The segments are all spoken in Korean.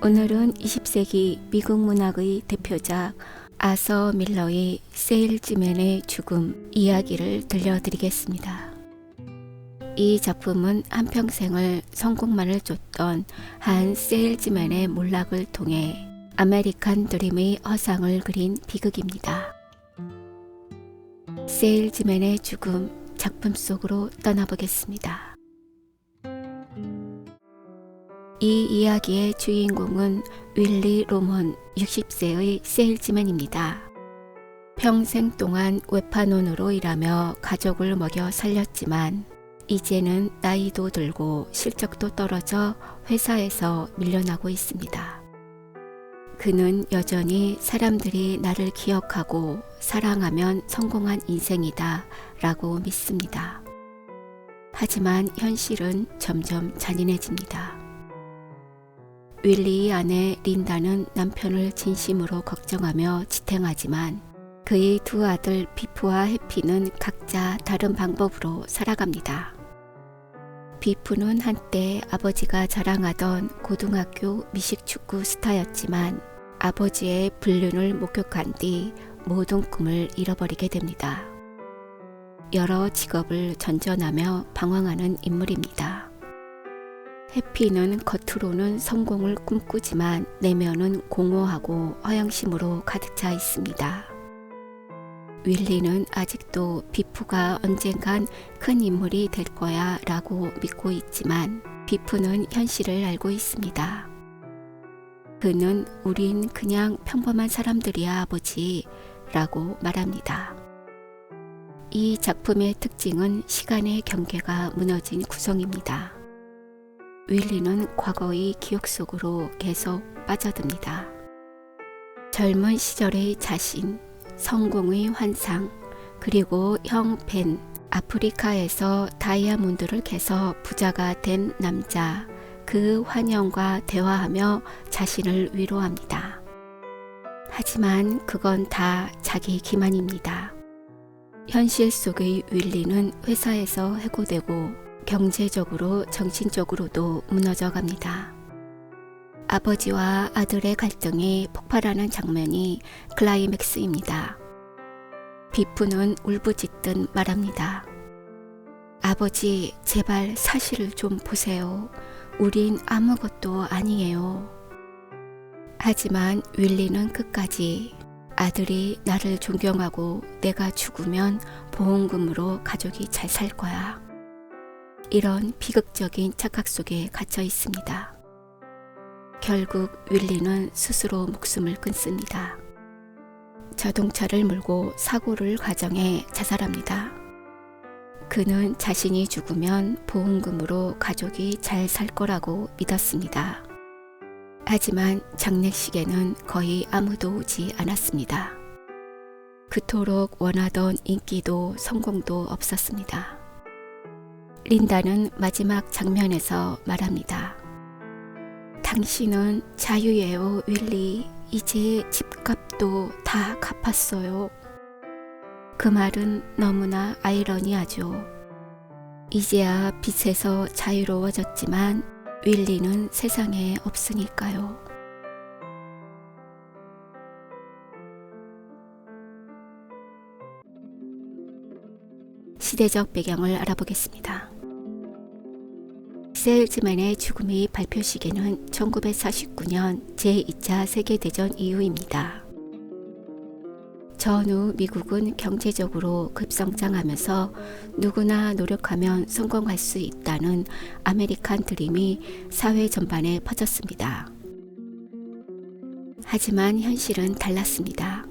오늘은 20세기 미국 문학의 대표작 아서 밀러의 세일즈맨의 죽음 이야기를 들려드리겠습니다. 이 작품은 한평생을 성공만을 쫓던 한 세일즈맨의 몰락을 통해 아메리칸 드림의 허상을 그린 비극입니다. 세일즈맨의 죽음 작품 속으로 떠나보겠습니다. 이 이야기의 주인공은 윌리 로먼 60세의 세일즈맨입니다. 평생 동안 외판원으로 일하며 가족을 먹여 살렸지만 이제는 나이도 들고 실적도 떨어져 회사에서 밀려나고 있습니다. 그는 여전히 사람들이 나를 기억하고 사랑하면 성공한 인생이다 라고 믿습니다. 하지만 현실은 점점 잔인해집니다. 윌리의 아내 린다는 남편을 진심으로 걱정하며 지탱하지만 그의 두 아들 비프와 해피는 각자 다른 방법으로 살아갑니다. 비프는 한때 아버지가 자랑하던 고등학교 미식축구 스타였지만 아버지의 불륜을 목격한 뒤 모든 꿈을 잃어버리게 됩니다. 여러 직업을 전전하며 방황하는 인물입니다. 해피는 겉으로는 성공을 꿈꾸지만 내면은 공허하고 허영심으로 가득 차 있습니다. 윌리는 아직도 비프가 언젠간 큰 인물이 될 거야 라고 믿고 있지만 비프는 현실을 알고 있습니다. 그는 우린 그냥 평범한 사람들이야 아버지 라고 말합니다. 이 작품의 특징은 시간의 경계가 무너진 구성입니다. 윌리는 과거의 기억 속으로 계속 빠져듭니다. 젊은 시절의 자신, 성공의 환상, 그리고 형 벤, 아프리카에서 다이아몬드를 캐서 부자가 된 남자, 그 환영과 대화하며 자신을 위로합니다. 하지만 그건 다 자기 기만입니다. 현실 속의 윌리는 회사에서 해고되고 경제적으로 정신적으로도 무너져 갑니다. 아버지와 아들의 갈등이 폭발하는 장면이 클라이맥스입니다. 비프는 울부짖듯 말합니다. 아버지, 제발 사실을 좀 보세요. 우린 아무것도 아니에요. 하지만 윌리는 끝까지 아들이 나를 존경하고 내가 죽으면 보험금으로 가족이 잘 살 거야. 이런 비극적인 착각 속에 갇혀 있습니다. 결국 윌리는 스스로 목숨을 끊습니다. 자동차를 몰고 사고를 가정해 자살합니다. 그는 자신이 죽으면 보험금으로 가족이 잘 살 거라고 믿었습니다. 하지만 장례식에는 거의 아무도 오지 않았습니다. 그토록 원하던 인기도 성공도 없었습니다. 린다는 마지막 장면에서 말합니다. 당신은 자유예요, 윌리. 이제 집값도 다 갚았어요. 그 말은 너무나 아이러니하죠. 이제야 빚에서 자유로워졌지만 윌리는 세상에 없으니까요. 시대적 배경을 알아보겠습니다. 세일즈맨의 죽음의 발표 시기는 1949년 제2차 세계대전 이후입니다. 전후 미국은 경제적으로 급성장하면서 누구나 노력하면 성공할 수 있다는 아메리칸 드림이 사회 전반에 퍼졌습니다. 하지만 현실은 달랐습니다.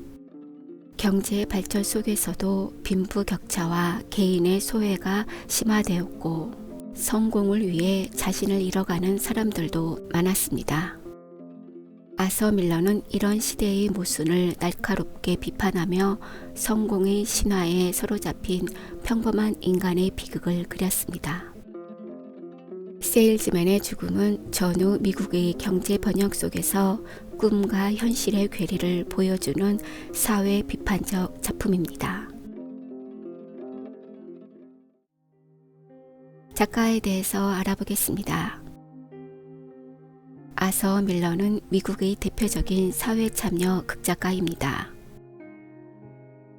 경제 발전 속에서도 빈부격차와 개인의 소외가 심화되었고 성공을 위해 자신을 잃어가는 사람들도 많았습니다. 아서 밀러는 이런 시대의 모순을 날카롭게 비판하며 성공의 신화에 사로잡힌 평범한 인간의 비극을 그렸습니다. 세일즈맨의 죽음은 전후 미국의 경제 번영 속에서 꿈과 현실의 괴리를 보여주는 사회 비판적 작품입니다. 작가에 대해서 알아보겠습니다. 아서 밀러는 미국의 대표적인 사회참여 극작가입니다.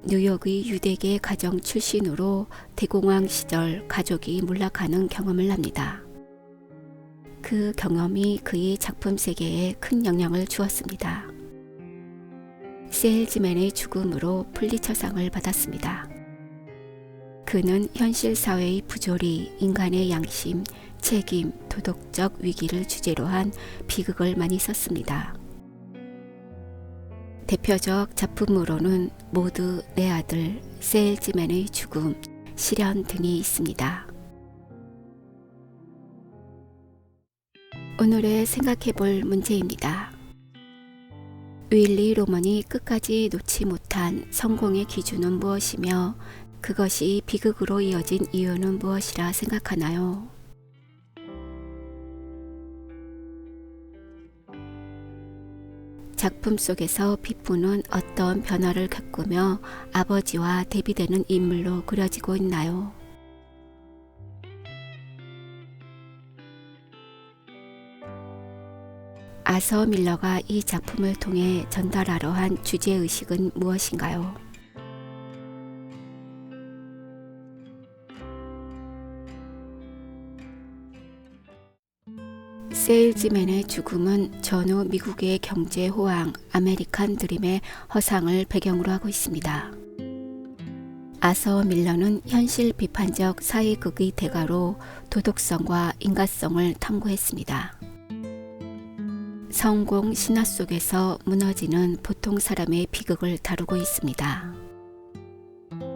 뉴욕의 유대계 가정 출신으로 대공황 시절 가족이 몰락하는 경험을 합니다. 그 경험이 그의 작품 세계에 큰 영향을 주었습니다. 세일즈맨의 죽음으로 풀리처상을 받았습니다. 그는 현실 사회의 부조리, 인간의 양심, 책임, 도덕적 위기를 주제로 한 비극을 많이 썼습니다. 대표적 작품으로는 모두 내 아들, 세일즈맨의 죽음, 시련 등이 있습니다. 오늘의 생각해볼 문제입니다. 윌리 로먼이 끝까지 놓지 못한 성공의 기준은 무엇이며 그것이 비극으로 이어진 이유는 무엇이라 생각하나요? 작품 속에서 피프는 어떤 변화를 겪으며 아버지와 대비되는 인물로 그려지고 있나요? 아서 밀러가 이 작품을 통해 전달하려 한 주제의식은 무엇인가요? 세일즈맨의 죽음은 전후 미국의 경제 호황, 아메리칸 드림의 허상을 배경으로 하고 있습니다. 아서 밀러는 현실 비판적 사회극의 대가로 도덕성과 인간성을 탐구했습니다. 성공 신화 속에서 무너지는 보통 사람의 비극을 다루고 있습니다.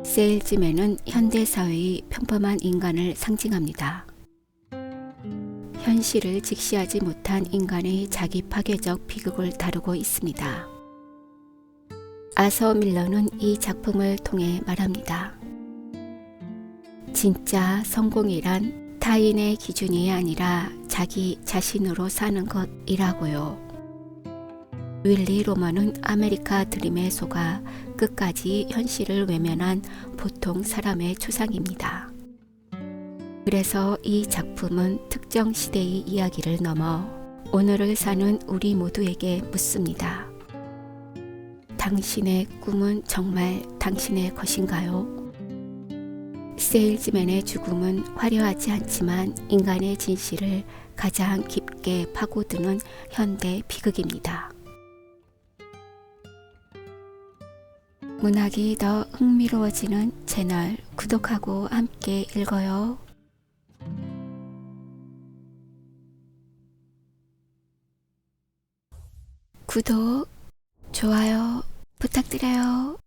세일즈맨은 현대사회의 평범한 인간을 상징합니다. 현실을 직시하지 못한 인간의 자기 파괴적 비극을 다루고 있습니다. 아서 밀러는 이 작품을 통해 말합니다. 진짜 성공이란 타인의 기준이 아니라 자기 자신으로 사는 것이라고요. 윌리 로먼은 아메리카 드림에 속아 끝까지 현실을 외면한 보통 사람의 초상입니다. 그래서 이 작품은 특정 시대의 이야기를 넘어 오늘을 사는 우리 모두에게 묻습니다. 당신의 꿈은 정말 당신의 것인가요? 세일즈맨의 죽음은 화려하지 않지만 인간의 진실을 가장 깊게 파고드는 현대 비극입니다. 문학이 더 흥미로워지는 채널 구독하고 함께 읽어요. 구독, 좋아요 부탁드려요.